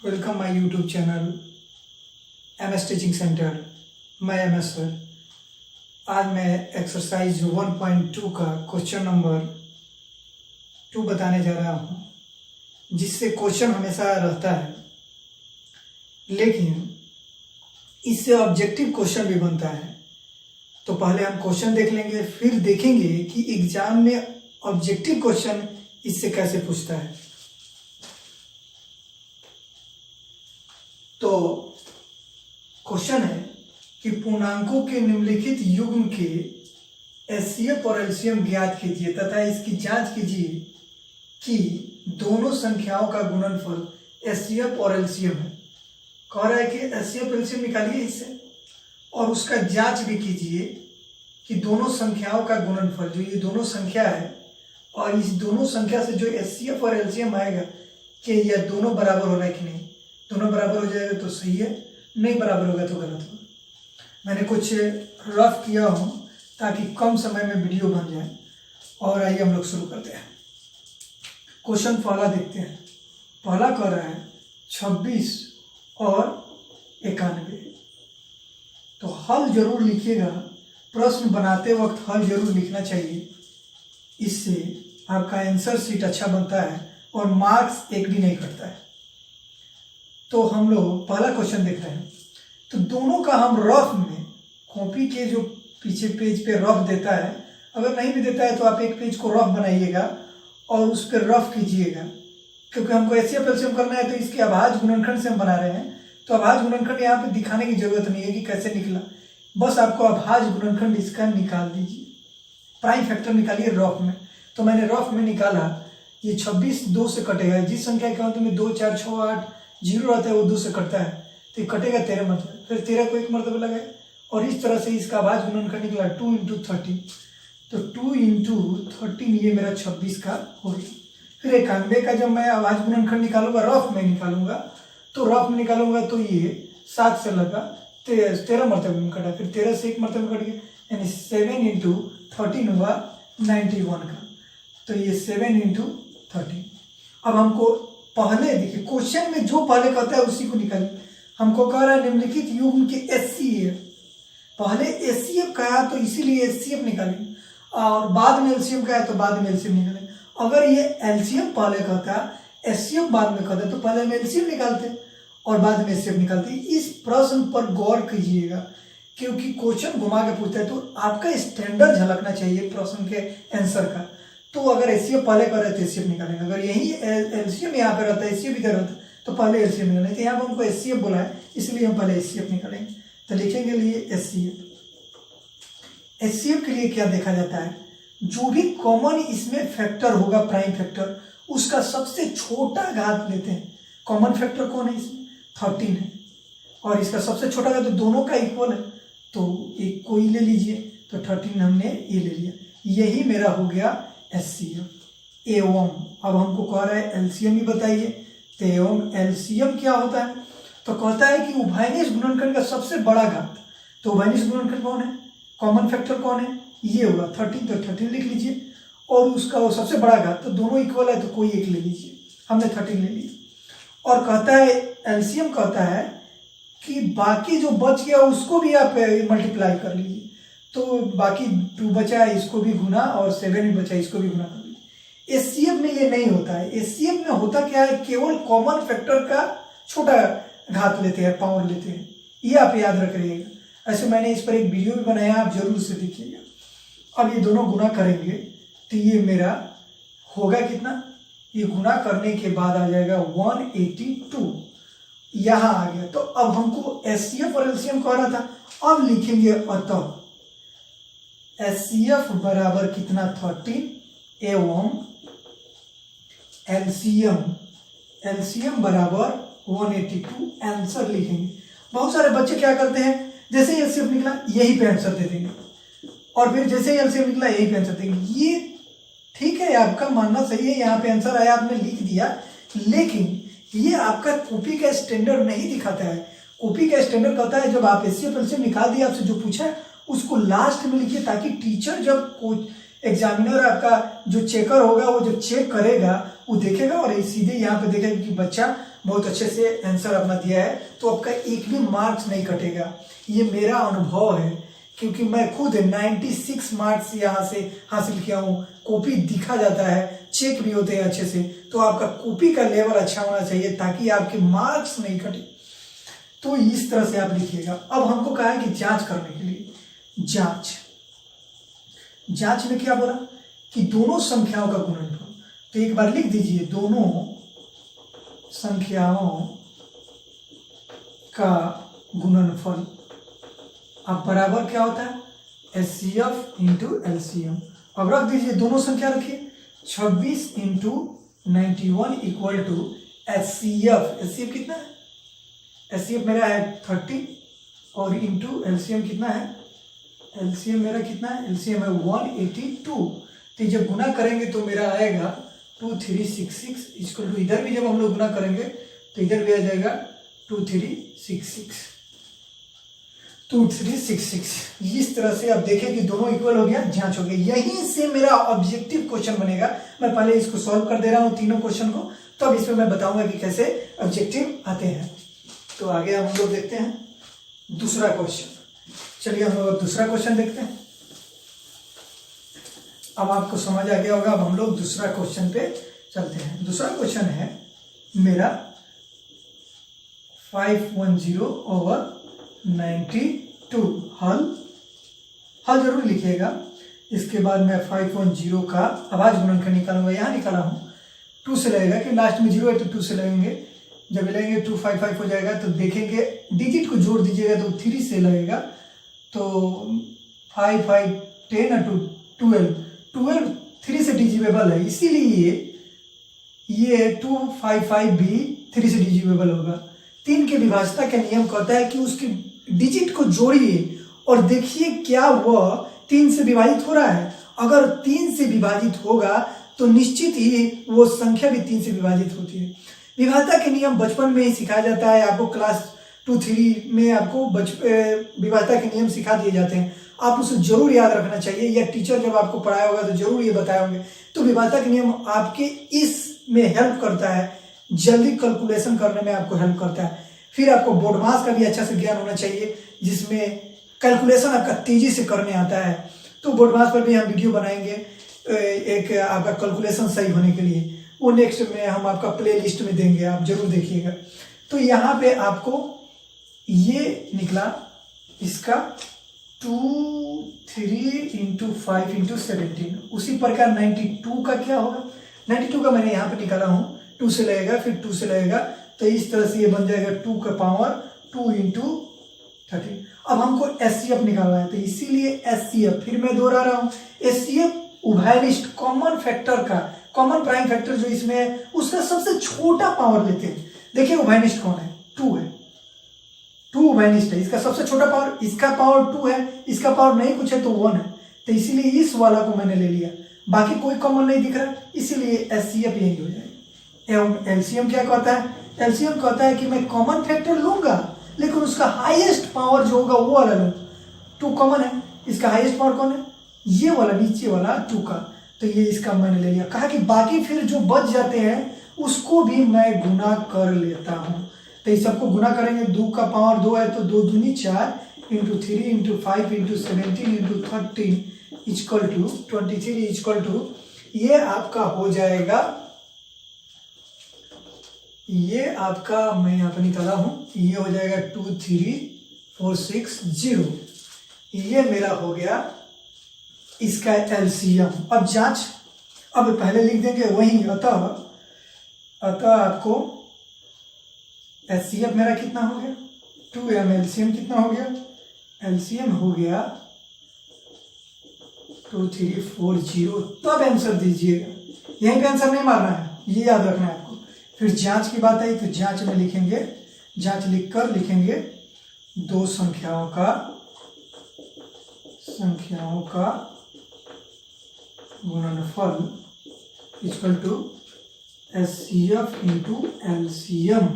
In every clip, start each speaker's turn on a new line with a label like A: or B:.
A: Welcome my YouTube channel MS teaching centre. मैं MS sir. आज मैं एक्सरसाइज 1.2 का क्वेश्चन नंबर 2 बताने जा रहा हूँ, जिससे क्वेश्चन हमेशा रहता है, लेकिन इससे ऑब्जेक्टिव क्वेश्चन भी बनता है। तो पहले हम क्वेश्चन देख लेंगे, फिर देखेंगे कि एग्जाम में ऑब्जेक्टिव क्वेश्चन इससे कैसे पूछता है। तो क्वेश्चन है कि पूर्णांकों के निम्नलिखित युग्म के HCF और LCM ज्ञात कीजिए तथा इसकी जांच कीजिए कि दोनों संख्याओं का गुणनफल HCF और LCM है। कह रहा है कि HCF LCM निकालिए इससे, और उसका जांच भी कीजिए कि दोनों संख्याओं का गुणनफल, जो ये दोनों संख्या है और इस दोनों संख्या से जो HCF और LCM आएगा, कि यह दोनों बराबर हो रहा है कि नहीं। दोनों बराबर हो जाएगा तो सही है, नहीं बराबर होगा तो गलत होगा। मैंने कुछ रफ किया हूँ ताकि कम समय में वीडियो बन जाए। और आइए हम लोग शुरू करते हैं। क्वेश्चन पहला देखते हैं। पहला कह रहा है 26 और 91। तो हल जरूर लिखिएगा, प्रश्न बनाते वक्त हल जरूर लिखना चाहिए। इससे आपका आंसर शीट अच्छा बनता है और मार्क्स एक भी नहीं कटता है। तो हम लोग पहला क्वेश्चन देख रहे हैं। तो दोनों का हम रफ में, कॉपी के जो पीछे पेज पे रफ देता है, अगर नहीं भी देता है तो आप एक पेज को रफ बनाइएगा और उस पर रफ कीजिएगा, क्योंकि हमको HCF LCM करना है। तो इसके अभाज्य गुणनखंड से हम बना रहे हैं, तो अभाज्य गुणनखंड यहाँ पे दिखाने की जरूरत नहीं है कि कैसे निकला। बस आपको अभाज्य गुणनखंड इसका निकाल दीजिए। प्राइम फैक्टर निकालिए रफ में। तो मैंने रफ में निकाला, ये 26 2 से कटेगा। जिस संख्या के अंत में 2 4 6 8 0 रहता है वो 2 से कटता है, तो कटेगा 13 मरतबे। फिर 13 को एक मरतबे लगाए और इस तरह से इसका अभाज्य गुणनखंड निकला 2 × 30। तो 2 × 13 ये मेरा 26 का हो गया। फिर 91 का जब मैं अभाज्य गुणनखंड निकालूंगा, रफ में निकालूंगा, तो रफ में निकालूंगा तो ये 7 से लगा 13 मरतबे में कटा। फिर 13 से एक मरतबे कट गया, यानी 7 × 13 हुआ 91 का। तो ये 7 × 13। अब हमको पहले देखिए, क्वेश्चन में जो पहले कहता है उसी को निकालिए। हमको कह रहा है निम्नलिखित युग्म के HCF। पहले HCF कहा तो इसीलिए HCF निकालेंगे, और बाद में LCM कहा तो बाद में LCM निकालेंगे। अगर ये LCM पहले कहता, HCF बाद में कहता, तो पहले हम LCM निकालते और बाद में HCF निकालते। इस प्रश्न पर गौर कीजिएगा, क्योंकि क्वेश्चन घुमा के पूछता है, तो आपका स्टैंडर्ड झलकना चाहिए प्रश्न के आंसर का। तो अगर HCF पहले कर रहे थे HCF निकालेंगे, अगर यही LCM यहाँ पे रहता है, HCF इधर रहता है, तो पहले LCM निकालेंगे। तो यहाँ पर हमको HCF बोला है, इसलिए हम पहले HCF निकालेंगे। तो लिखेंगे लिए HCF। HCF के लिए क्या देखा जाता है, जो भी कॉमन इसमें फैक्टर होगा, प्राइम फैक्टर, उसका सबसे छोटा घात लेते हैं। कॉमन फैक्टर कौन है इसमें, 13 है, और इसका सबसे छोटा घात तो दोनों का इक्वल है, तो एक कोई ले लीजिए। तो 13 हमने ये ले लिया। यही मेरा हो गया HCF एवं। अब हमको कह रहा है LCM ही बताइए। तो एवं LCM क्या होता है, तो कहता है कि उभयनिष्ठ गुणनखंड का सबसे बड़ा घात। तो उभयनिष्ठ गुणनखंड कौन है, कॉमन फैक्टर कौन है, ये होगा 13। तो 13 लिख लीजिए, और उसका वो सबसे बड़ा घात, तो दोनों इक्वल है तो कोई एक ले लीजिए। हमने 13 ले लिया। और कहता है LCM कहता है कि बाकी जो बच गया उसको भी आप मल्टीप्लाई कर लीजिए। तो बाकी 2 बचा है, इसको भी गुना, और 7 भी बचा है, इसको भी गुना कर लीजिए। HCF में ये नहीं होता है। HCF में होता क्या है, केवल कॉमन फैक्टर का छोटा घात लेते हैं, पावर लेते हैं। ये आप याद रखिएगा। ऐसे मैंने इस पर एक वीडियो भी बनाया, आप जरूर उसे देखिएगा। अब ये दोनों गुना करेंगे तो ये मेरा होगा कितना, ये गुना करने के बाद आ जाएगा 182। यहाँ आ गया। तो अब हमको HCF और LCM कह रहा था। अब लिखेंगे अतः HCF बराबर कितना, 13 एवं LCM बराबर 182। आंसर लिखेंगे। बहुत सारे बच्चे क्या करते हैं, जैसे ही LCM निकला यही पे आंसर दे देंगे, और फिर जैसे ही LCM निकला यही पे आंसर देंगे। ये ठीक है, आपका मानना सही है, यहाँ पे आंसर आया, आपने लिख दिया, लेकिन ये आपका कॉपी का स्टैंडर्ड नहीं दिखाता है। कॉपी का स्टैंडर्ड कहता है जब आप HCF LCM निकाल दिया, आपसे जो पूछा है उसको लास्ट में लिखिए, ताकि टीचर जब एग्जामिनर आपका जो चेकर होगा वो जब चेक करेगा वो देखेगा और सीधे यहाँ पे देखेगा कि बच्चा बहुत अच्छे से आंसर अपना दिया है, तो आपका एक भी मार्क्स नहीं कटेगा। ये मेरा अनुभव है, क्योंकि मैं खुद 96 मार्क्स यहाँ से हासिल किया हूँ। कॉपी दिखा जाता है, चेक भी होते हैं अच्छे से, तो आपका कॉपी का लेवल अच्छा होना चाहिए ताकि आपके मार्क्स नहीं कटे। तो इस तरह से आप लिखिएगा। अब हमको कहा है कि जांच करने के लिए, जांच में क्या बोला कि दोनों संख्याओं का गुणनफल। तो एक बार लिख दीजिए, दोनों संख्याओं का गुणनफल। अब बराबर क्या होता है, HCF इंटू LCM। अब रख दीजिए, दोनों संख्या रखिए, 26 इंटू 91 इक्वल टू HCF कितना है, HCF मेरा है 30 और इंटू LCM कितना है, LCM मेरा कितना है, LCM है 182। तो जब गुना करेंगे तो मेरा आएगा 2366 इक्वल टू, इधर भी जब हम लोग गुना करेंगे तो इधर भी आ जाएगा 2366। इस तरह से आप देखें कि दोनों इक्वल हो गया, जांच हो गई। यहीं से मेरा ऑब्जेक्टिव क्वेश्चन बनेगा। मैं पहले इसको सॉल्व कर दे रहा हूं तीनों क्वेश्चन को, तब इसमें मैं बताऊंगा कि कैसे ऑब्जेक्टिव आते हैं। तो आगे हम लोग देखते हैं दूसरा क्वेश्चन। चलिए हम लोग दूसरा क्वेश्चन देखते हैं। अब आपको समझ आ गया होगा। अब हम लोग दूसरा क्वेश्चन पे चलते हैं। दूसरा क्वेश्चन है मेरा 510/92। हल जरूर लिखिएगा। इसके बाद मैं 510 का आवाज गुणनखंड निकालूंगा। यहाँ निकाला हूँ, 2 से लगेगा कि लास्ट में 0 है तो 2 से लगेंगे। जब लेंगे 255 हो जाएगा। तो देखेंगे डिजिट को जोड़ दीजिएगा तो 3 से लगेगा। तो 5 5 10 और 12 3 से डिजिवेबल है, इसीलिए ये 255 भी 3 से डिजिवेबल होगा। 3 के विभाज्यता का नियम कहता है कि उसके डिजिट को जोड़िए और देखिए क्या वह 3 से विभाजित हो रहा है। अगर 3 से विभाजित होगा तो निश्चित ही वो संख्या भी 3 से विभाजित होती है। विभाज्यता के नियम बचपन में ही सिखाया जाता है आपको, क्लास 2-3 में आपको विभाज्यता के नियम सिखा दिए जाते हैं। आप उसे जरूर याद रखना चाहिए, या टीचर जब आपको पढ़ाया होगा तो जरूर ये बताए होंगे। तो विभाज्यता के नियम आपके इसमें हेल्प करता है, जल्दी कैलकुलेशन करने में आपको हेल्प करता है। फिर आपको बोर्ड मास का भी अच्छा से ज्ञान होना चाहिए, जिसमें कैलकुलेशन आपका तेजी से करने आता है। तो बोर्ड मास पर भी हम वीडियो बनाएंगे एक आपका कैलकुलेशन सही होने के लिए। वो नेक्स्ट में हम आपका प्ले लिस्ट में देंगे, आप जरूर देखिएगा। तो यहाँ पे आपको ये निकला इसका 2 3 इंटू 5 इंटू 17। उसी प्रकार 92 का क्या होगा, 92 का मैंने यहाँ पे निकाला हूँ, 2 से लगेगा फिर 2 से लगेगा। तो इस तरह से ये बन जाएगा 2 का पावर 2 इंटू 13। अब हमको HCF निकालना है, तो इसीलिए HCF फिर मैं दोहरा रहा हूँ। HCF उभयनिष्ठ कॉमन फैक्टर का, कॉमन प्राइम फैक्टर जो इसमें है उसका सबसे छोटा पावर लेते हैं। देखिए उभयनिष्ठ कौन है, 2 है, 2 उभयनिष्ठ है। इसका सबसे छोटा पावर, इसका पावर 2 है, इसका पावर नहीं कुछ है तो 1 है। तो इसीलिए इस वाला को मैंने ले लिया, बाकी कोई कॉमन नहीं दिख रहा, इसीलिए HCF यही हो जाएगा। एवं LCM क्या कहता है, LCM कहता है कि मैं कॉमन फैक्टर लूंगा लेकिन उसका हाईएस्ट पावर जो होगा वो वाला लूंगा। 2 कॉमन है, इसका हाईएस्ट पावर कौन है, ये वाला नीचे वाला 2 का। तो ये इसका मैंने ले लिया। कहा कि बाकी फिर जो बच जाते हैं उसको भी मैं गुना कर लेता हूँ। तो इस सबको गुना करेंगे, 2 का पावर 2 है तो 2 दूनी 4 into 3 into 5 into 17 into 13 equal to 23 equal to, ये आपका हो जाएगा, ये आपका मैं यहाँ पर निकाला हूँ, ये हो जाएगा 23460। ये मेरा हो गया इसका LCM। अब जांच, अब पहले लिख देंगे वही। अतः आपको HCF मेरा कितना हो गया 2m, LCM कितना हो गया, LCM हो गया 2340। तब आंसर दीजिएगा, यहीं पे आंसर नहीं मारना है, ये याद रखना है आपको। फिर जांच की बात आई तो जांच में लिखेंगे, जांच लिखकर लिखेंगे दो संख्याओं का गुणनफल equal to HCF into LCM।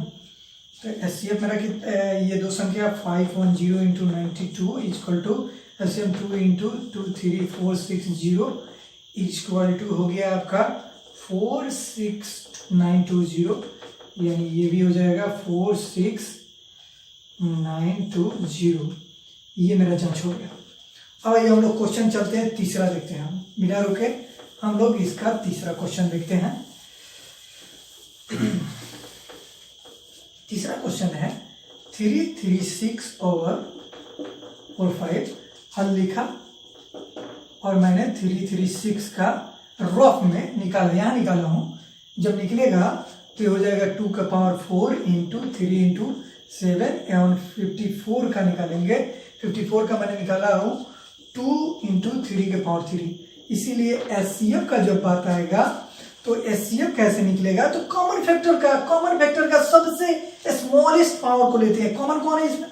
A: तो HCF मेरा कितना, ये दो संख्या 510 इंटू 92 equal to LCM 2 into 23460 equal to हो गया आपका 46920। यानी ये भी हो जाएगा 4 6 9 2 0। ये मेरा जांच हो गया। अब ये हम लोग क्वेश्चन चलते हैं, तीसरा देखते हैं। हम बिना रुके हम लोग इसका तीसरा क्वेश्चन देखते हैं। तीसरा क्वेश्चन है 3 3 6 पावर 4 5। हल लिखा और मैंने 3 3 6 का रफ में निकाला, यहाँ निकाला हूँ। जब निकलेगा तो हो जाएगा 2 का पावर 4 इंटू 3 इंटू 7 एवं 54 का निकालेंगे। 54 का मैंने निकाला हूँ 2 इंटू 3 के पावर 3। इसीलिए एचसीएफ का जब बात आएगा तो एचसीएफ कैसे निकलेगा, तो कॉमन फैक्टर का सबसे स्मॉलेस्ट पावर को लेते हैं। कॉमन कौन है इसमें,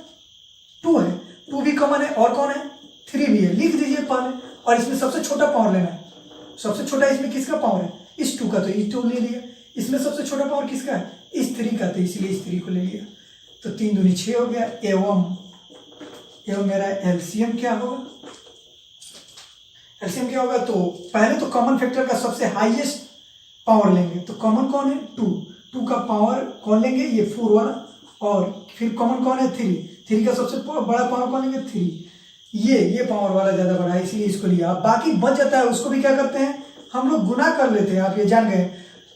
A: 2 है, 2 भी कॉमन है और कौन है, 3 भी है। लिख दीजिए पहले, और इसमें सबसे छोटा पावर लेना है। सबसे छोटा इसमें किसका पावर है, इस 2 का, तो इस 2 ले लिया। इसमें सबसे छोटा पावर किसका है, इस 3 का, तो इसलिए इस 3 को ले लिया। तो 3 दूनी 6 हो गया। एवं मेरा एलसीएम क्या होगा, एलसीएम क्या होगा, तो पहले तो कॉमन फैक्टर का सबसे हाईएस्ट पावर लेंगे। तो कॉमन कौन है, 2 का पावर कौन लेंगे, ये 4 वाला, और फिर कॉमन कौन है, 3 का सबसे बड़ा पावर कौन लेंगे, 3। ये पावर वाला ज्यादा बड़ा है, इसीलिए इसको लिया। बाकी बच जाता है उसको भी क्या करते हैं हम लोग, गुना कर लेते हैं। आप ये जान गए,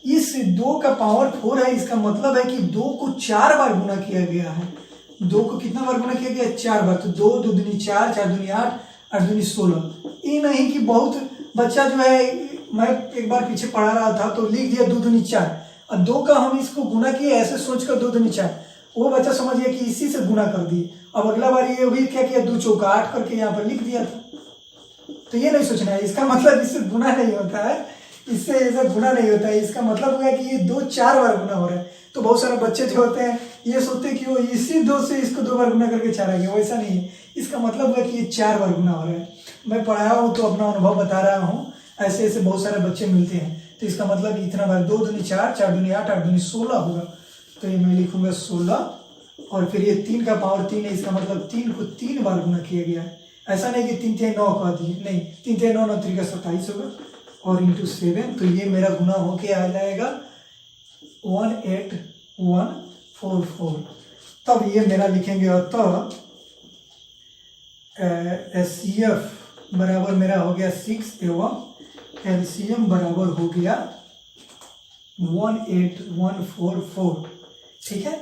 A: इस 2 का पावर 4 है, इसका मतलब है कि 2 को 4 बार गुना किया गया है। 2 को कितना बार गुना किया गया है, 4 बार। तो 2 2 दूनी 4, 4 दूनी 8, 8 दूनी 16। ये नहीं कि बहुत बच्चा जो है, मैं एक बार पीछे पढ़ा रहा था तो लिख दिया 2 दूनी 4, और 2 का हम इसको गुना किए ऐसे सोचकर 2 दूनी 4। वो बच्चा समझ गया कि इसी से गुना कर दिए। अब अगला बार ये भी क्या किया, 2 चौका 8 करके यहाँ पर लिख दिया था। तो ये नहीं सोचना है, इसका मतलब इससे गुना नहीं होता है, इससे ऐसा गुना नहीं होता है। इसका मतलब हुआ कि ये 2 4 बार गुना हो रहा है। तो बहुत सारे बच्चे जो होते हैं ये सोचते हैं कि वो इसी 2 से इसको 2 बार गुना करके 4 आ गया, वैसा नहीं है। इसका मतलब हुआ कि ये 4 बार गुना हो रहा है। मैं पढ़ाया हूँ तो अपना अनुभव बता रहा हूँ। ऐसे ऐसे बहुत सारे बच्चे मिलते हैं, तो इसका मतलब इतना बार 2 दूनी 4, 4 दूनी 8, 8 दूनी 16 होगा। तो ये मैं लिखूंगा 16, और फिर ये 3 का पावर 3 है, इसका मतलब 3 को 3 बार गुना किया गया है। ऐसा नहीं कि 3 3 9 कह दिए, नहीं, 3 3 9 9 3 का 27 होगा, और इंटू 7। तो ये मेरा गुना होके आ जाएगा 18144। तब ये मेरा लिखेंगे, और तब एचसीएफ बराबर मेरा हो गया 6 एवं एलसीएम बराबर हो गया 18144। ठीक है।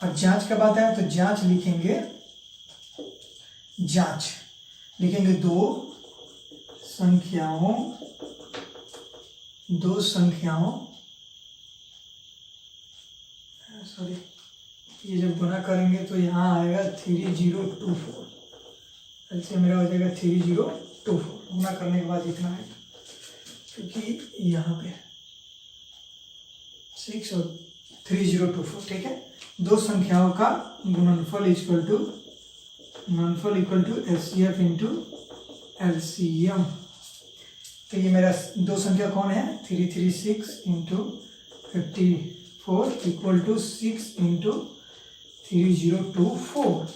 A: अब जांच का बात है तो जांच लिखेंगे, जांच लिखेंगे दो संख्याओं सॉरी, ये जब गुना करेंगे तो यहाँ आएगा 3024। ऐसे मेरा हो जाएगा 3024। गुना करने के बाद इतना है, क्योंकि यहाँ पे 6 और 3024। ठीक है। दो संख्याओं का गुणनफल equal to HCF into LCM. तो ये मेरा दो संख्या कौन है, 336 इंटू 54 इक्वल टू 6 इंटू 3024।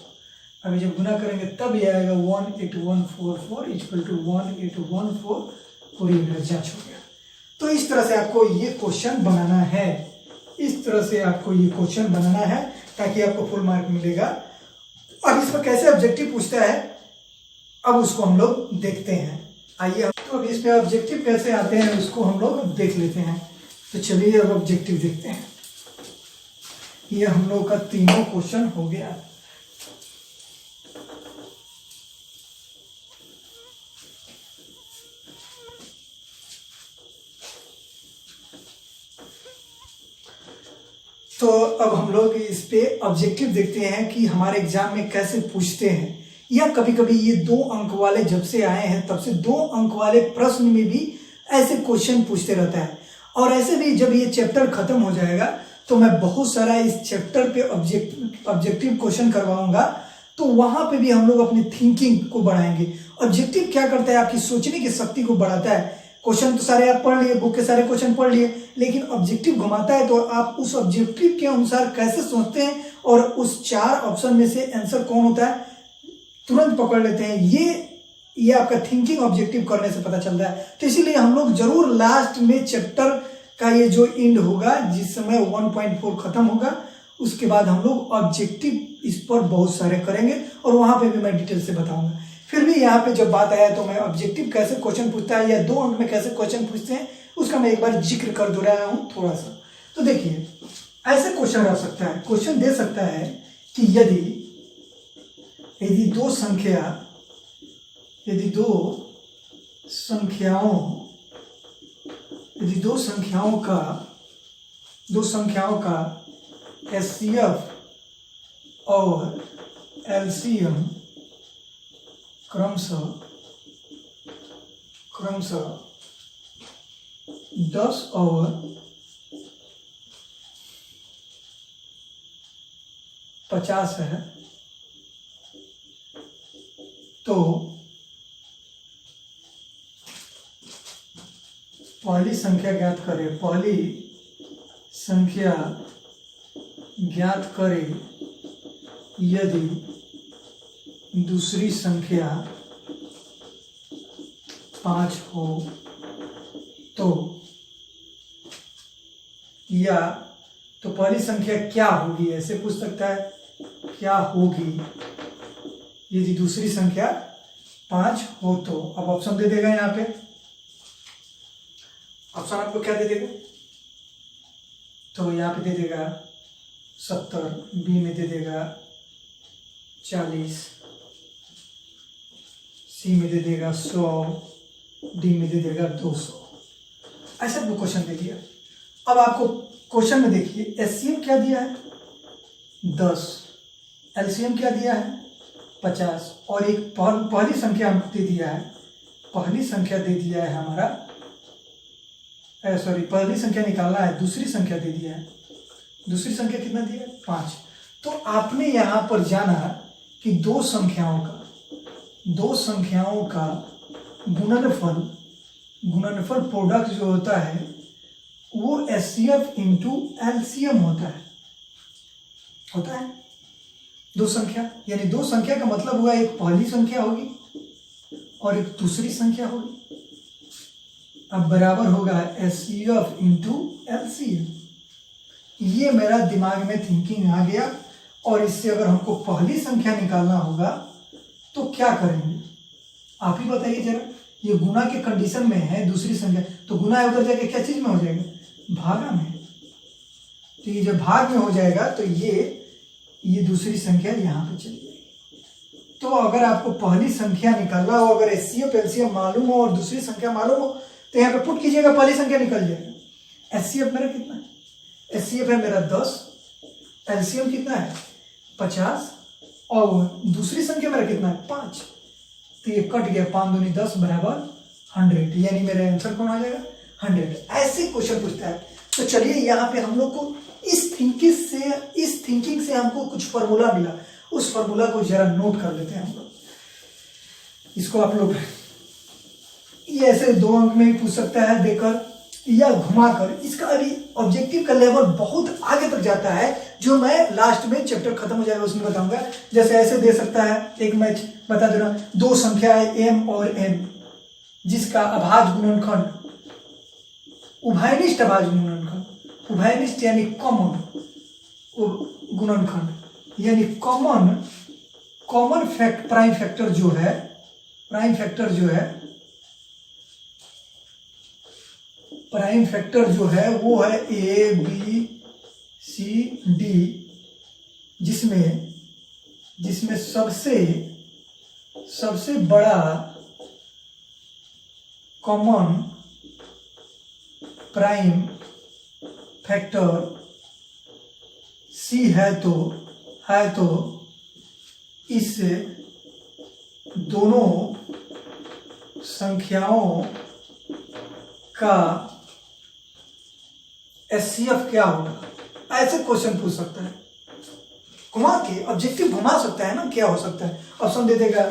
A: अभी जब गुना करेंगे तब ये आएगा 18144 इक्वल टू 1814, और ये मेरा जांच हो गया। तो इस तरह से आपको ये क्वेश्चन बनाना है, इस तरह से आपको ये क्वेश्चन बनाना है ताकि आपको फुल मार्क मिलेगा। अब इसमें कैसे ऑब्जेक्टिव पूछता है, अब उसको हम लोग देखते हैं। आइए तो अब इसमें ऑब्जेक्टिव कैसे आते हैं उसको हम लोग देख लेते हैं। तो चलिए अब ऑब्जेक्टिव देखते हैं। ये हम लोग का तीनों क्वेश्चन हो गया। तो अब हम लोग इस पे ऑब्जेक्टिव देखते हैं कि हमारे एग्जाम में कैसे पूछते हैं, या कभी कभी ये 2 अंक वाले जब से आए हैं तब से 2 अंक वाले प्रश्न में भी ऐसे क्वेश्चन पूछते रहता है। और ऐसे भी जब ये चैप्टर खत्म हो जाएगा तो मैं बहुत सारा इस चैप्टर पे ऑब्जेक्टिव क्वेश्चन करवाऊंगा, तो वहां पे भी हम लोग अपनी थिंकिंग को बढ़ाएंगे। ऑब्जेक्टिव क्या करता है, आपकी सोचने की शक्ति को बढ़ाता है। क्वेश्चन तो सारे आप पढ़ लिए, बुक के सारे क्वेश्चन पढ़ लिए, लेकिन ऑब्जेक्टिव घुमाता है तो आप उस ऑब्जेक्टिव के अनुसार कैसे सोचते हैं और उस 4 ऑप्शन में से आंसर कौन होता है तुरंत पकड़ लेते हैं। ये आपका थिंकिंग ऑब्जेक्टिव करने से पता चलता है। तो इसीलिए हम लोग जरूर लास्ट में चैप्टर का ये जो इंड होगा, जिस समय 1.4 खत्म होगा, उसके बाद हम लोग ऑब्जेक्टिव इस पर बहुत सारे करेंगे और वहां पे भी मैं डिटेल से बताऊंगा। फिर भी यहाँ पे जब बात आया तो मैं ऑब्जेक्टिव कैसे क्वेश्चन पूछता है या 2 अंक में कैसे क्वेश्चन पूछते हैं उसका मैं एक बार जिक्र कर दे रहा हूँ थोड़ा सा। तो देखिए ऐसे क्वेश्चन रह सकता है, क्वेश्चन दे सकता है कि यदि दो संख्याओं का एचसीएफ और एलसीएम क्रमशः 10 और 50 है, तो पहली संख्या ज्ञात करें यदि दूसरी संख्या 5 हो तो, या तो पहली संख्या क्या होगी, ऐसे पूछ सकता है, क्या होगी यदि दूसरी संख्या 5 हो तो। अब ऑप्शन दे देगा, यहाँ पे ऑप्शन आपको क्या दे देगा, तो यहाँ पे दे देगा 70, बी में दे देगा 40, सी में दे देगा 100, डी में दे देगा 200। ऐसा वो क्वेश्चन दे दिया। अब आपको क्वेश्चन में देखिए एचसीएम क्या दिया है 10, एलसीएम क्या दिया है 50 और एक पहली संख्या हमको दे दिया है, पहली संख्या दे दिया है हमारा, सॉरी पहली संख्या निकालना है, दूसरी संख्या दे दिया है, दूसरी संख्या कितना दिया है 5। तो आपने यहाँ पर जाना कि दो संख्याओं का गुणनफल प्रोडक्ट जो होता है वो एचसीएफ इंटू एलसीएम होता है। दो संख्या यानी दो संख्या का मतलब हुआ एक पहली संख्या होगी और एक दूसरी संख्या होगी। अब बराबर होगा एचसीएफ इंटू एलसीएम। ये मेरा दिमाग में थिंकिंग आ गया और इससे अगर हमको पहली संख्या निकालना होगा तो क्या करेंगे, आप ही बताइए जरा। ये गुना के कंडीशन में है दूसरी संख्या, तो गुना उधर जाके क्या चीज में हो जाएगा, भागा में। तो ये जब भाग में हो जाएगा तो ये दूसरी संख्या यहाँ पे चली जाएगी। तो अगर आपको पहली संख्या निकालना हो, अगर एचसीएफ एलसीएम मालूम हो और दूसरी संख्या मालूम हो तो यहाँ पे पुट कीजिएगा, पहली संख्या निकल जाएगा। एचसीएफ मेरा कितना है, एचसीएफ है मेरा 10, एलसीएम कितना है 50 और दूसरी संख्या मेरा कितना है 5। तो ये कट गया, 5 दूनी 10 बराबर 100, यानी मेरा आंसर कौन आ जाएगा 100। ऐसे क्वेश्चन पूछता है। तो चलिए यहाँ पे हम लोग को इस थिंकिंग से हमको कुछ फॉर्मूला मिला, उस फॉर्मूला को जरा नोट कर लेते हैं हम लोग। इसको आप लोग ये ऐसे 2 अंक में भी पूछ सकता है देकर या घुमाकर। इसका अभी ऑब्जेक्टिव का लेवल बहुत आगे तक जाता है, जो मैं लास्ट में चैप्टर खत्म हो जाएगा उसमें बताऊंगा। जैसे ऐसे दे सकता है, एक मैं बता दे रहा हूं, दो संख्या है m और n जिसका अभाज्य गुणनखंड उभयनिष्ठ अभाज्य गुणनखंड, उभयनिष्ठ यानी कॉमन गुणनखंड, यानी कॉमन प्राइम फैक्टर जो है वो है a b c d, जिसमें सबसे बड़ा कॉमन प्राइम फैक्टर c है तो इस दोनों संख्याओं का एचसीएफ क्या होगा। ऐसे क्वेश्चन पूछ सकता है, घुमा के ऑब्जेक्टिव घुमा सकता है ना। क्या हो सकता है, ऑप्शन दे देगा,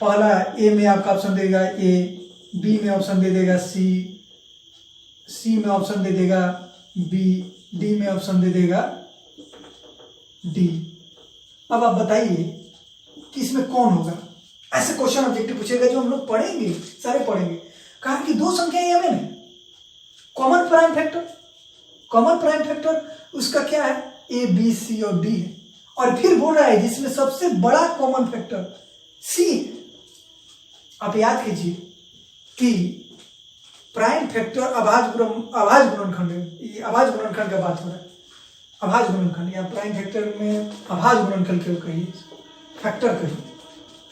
A: पहला ए में आपका ऑप्शन देगा ए, बी में ऑप्शन दे देगा सी में ऑप्शन दे देगा बी, डी में ऑप्शन दे देगा डी। अब आप बताइए कि इसमें कौन होगा। ऐसे क्वेश्चन ऑब्जेक्टिव पूछेगा जो हम लोग पढ़ेंगे, सारे पढ़ेंगे। कहा कि दो संख्याएं हमें common prime factor, common prime factor उसका क्या है, ए बी सी और डी है, और फिर बोल रहा है जिसमें सबसे बड़ा कॉमन फैक्टर सी। आप याद कीजिए कि प्राइम फैक्टर अभाज्य गुणनखंड, ये अभाज्य गुणनखंड का बात हो रहा है, अभाज्य गुणनखंड या प्राइम फैक्टर में अभाज्य गुणनखंड क्यों कहिए, फैक्टर कहिए,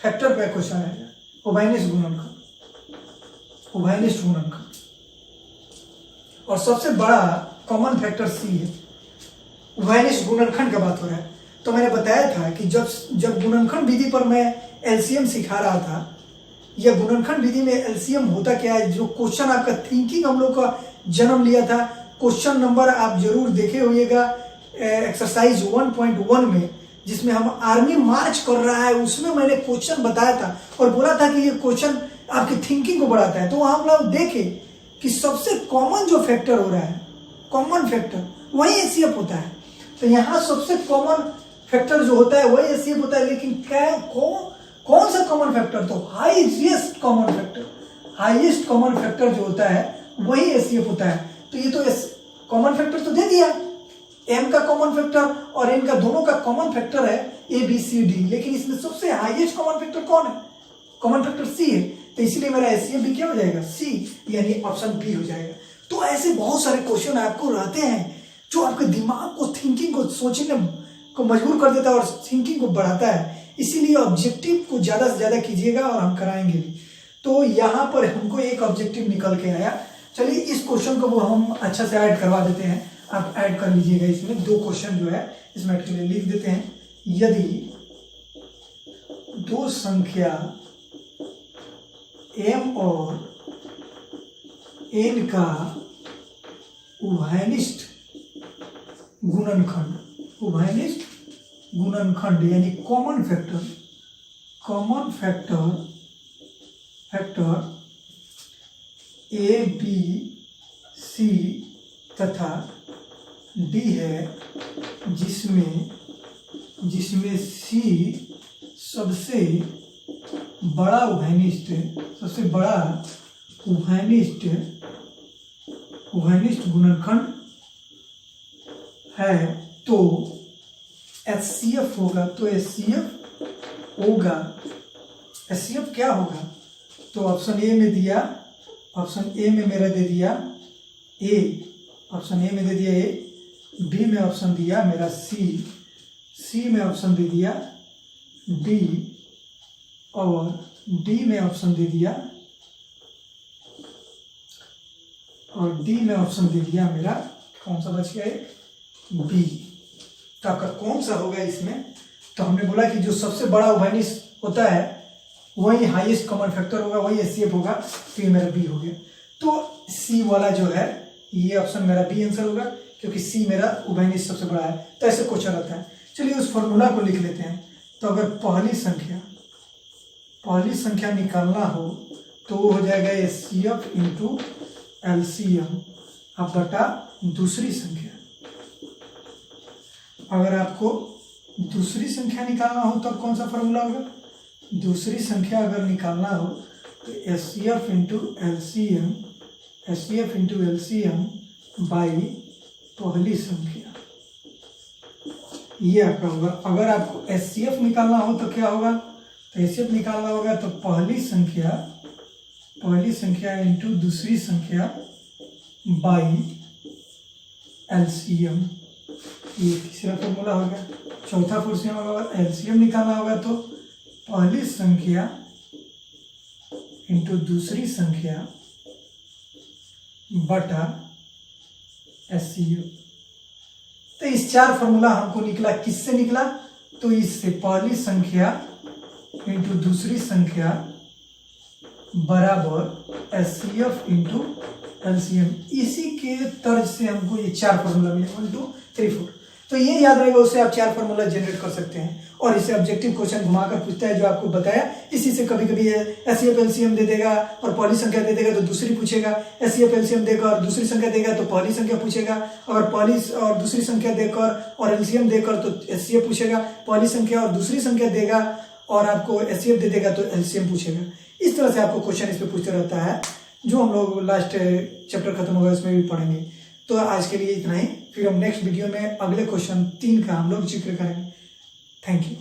A: फैक्टर पे क्वेश्चन है, उभयनिष्ठ गुणनखंड, उभयनिष्ठ गुणनखंड, और सबसे बड़ा कॉमन फैक्टर सी है, उभयनिष्ठ गुणनखंड का बात हो रहा है। तो मैंने बताया था कि जब गुणनखंड विधि पर मैं एलसीएम सिखा रहा था, यह गुणनखंड विधि में एलसीएम होता क्या है, जो क्वेश्चन आपका थिंकिंग हम लोग का जन्म लिया था, क्वेश्चन नंबर आप जरूर देखे होइएगा एक्सरसाइज 1.1 में, जिसमें हम आर्मी मार्च कर रहा है, उसमें मैंने क्वेश्चन बताया था और बोला था कि ये क्वेश्चन आपकी थिंकिंग को बढ़ाता है। तो वहां हम लोग देखे कि सबसे कॉमन जो फैक्टर हो रहा है, कॉमन फैक्टर वही एचसीएफ होता है। तो यहाँ सबसे कॉमन फैक्टर जो होता है वही एचसीएफ होता है, लेकिन क्या कौन सा कॉमन फैक्टर, तो highest common factor, highest common factor जो होता है वही एचसीएफ होता है। तो ये तो कॉमन फैक्टर तो दे दिया, एम का कॉमन फैक्टर और एन का दोनों का कॉमन फैक्टर है ए बी सी डी, लेकिन इसमें सबसे हाईएस्ट कॉमन फैक्टर कौन है, कॉमन फैक्टर सी है। तो इसलिए मेरा एचसीएफ भी क्या हो जाएगा, सी, यानी ऑप्शन बी हो जाएगा। तो ऐसे बहुत सारे क्वेश्चन आपको रहते हैं जो आपके दिमाग को, थिंकिंग को सोचने को मजबूर कर देता है और थिंकिंग को बढ़ाता है। इसीलिए ऑब्जेक्टिव को ज्यादा से ज्यादा कीजिएगा और हम कराएंगे भी। तो यहाँ पर हमको एक ऑब्जेक्टिव निकल के आया। चलिए इस क्वेश्चन को वो हम अच्छा से ऐड करवा देते हैं, आप ऐड कर लीजिएगा। इसमें दो क्वेश्चन जो है इसमें एक्चुअली लिख देते हैं। यदि दो संख्या m और n का उभयनिष्ठ गुणनखंड, उभयनिष्ठ गुणनखंड यानी common factor, common factor A B C तथा डी है, जिसमें सी सबसे बड़ा उभयनिष्ठ, सबसे बड़ा उभयनिष्ठ गुणनखंड है, तो एचसीएफ होगा। तो एचसीएफ होगा, एचसीएफ क्या होगा, तो ऑप्शन ए में दिया, ऑप्शन ए में मेरा दे दिया ए, ऑप्शन ए में दे दिया ए, बी में ऑप्शन दिया मेरा सी में ऑप्शन दे दिया डी, और डी में ऑप्शन दे दिया, और डी में ऑप्शन दे दिया मेरा कौन सा बच गया, एक बी। तो आपका कौन सा होगा इसमें, तो हमने बोला कि जो सबसे बड़ा उभयनिष्ठ होता है वही हाईएस्ट कॉमन फैक्टर होगा, वही एचसीएफ होगा। तो ये मेरा बी हो गया। तो सी वाला जो है ये ऑप्शन मेरा बी आंसर होगा, क्योंकि सी मेरा उभयनिष्ठ सबसे बड़ा है। तो ऐसे क्वेश्चन आता है। चलिए उस फॉर्मूला को लिख लेते हैं। तो अगर पहली संख्या निकालना हो तो वो हो जाएगा एचसीएफ इंटू एलसीएम अब बटा दूसरी संख्या। अगर आपको दूसरी संख्या निकालना हो तब कौन सा फॉर्मूला होगा, दूसरी संख्या अगर निकालना हो तो एचसीएफ इंटू एलसीएम बाई पहली संख्या, ये आपका होगा। अगर आपको एचसीएफ निकालना हो तो क्या होगा, तो एचसीएफ निकालना होगा तो पहली संख्या इंटू दूसरी संख्या बाई एलसीएम, ये तीसरा फॉर्मूला हो गया। चौथा फॉर्मूला होगा एलसीएम निकालना होगा तो पहली संख्या इंटू दूसरी संख्या बटा एचसीएफ। तो इस चार फॉर्मूला हमको निकला, किससे निकला, तो इससे पहली संख्या इंटू दूसरी संख्या बराबर एचसीएफ इंटू एलसीएम। इसी के तर्ज से हमको ये चार फॉर्मूला मिले, 1 2 3 4। तो ये याद रहेगा, उससे आप चार फॉर्मूला जनरेट कर सकते हैं। और इसे ऑब्जेक्टिव क्वेश्चन घुमाकर पूछता है जो आपको बताया। इसी से कभी कभी एचसीएफ एलसीएम दे देगा और पहली संख्या दे देगा तो दूसरी पूछेगा, एचसीएफ एलसीएम देकर और दूसरी संख्या देगा तो पहली संख्या पूछेगा, अगर पहली और दूसरी संख्या देकर और एलसीएम देकर तो एचसीएफ पूछेगा, पहली संख्या और दूसरी संख्या देगा और आपको एचसीएफ दे देगा तो एलसीएम पूछेगा। इस तरह से आपको क्वेश्चन इस पे पूछते रहता है। जो हम लोग लास्ट चैप्टर खत्म होगा उसमें भी पढ़ेंगे। तो आज के लिए इतना ही, फिर हम नेक्स्ट वीडियो में अगले क्वेश्चन 3 का हम लोग जिक्र करेंगे। Thank you.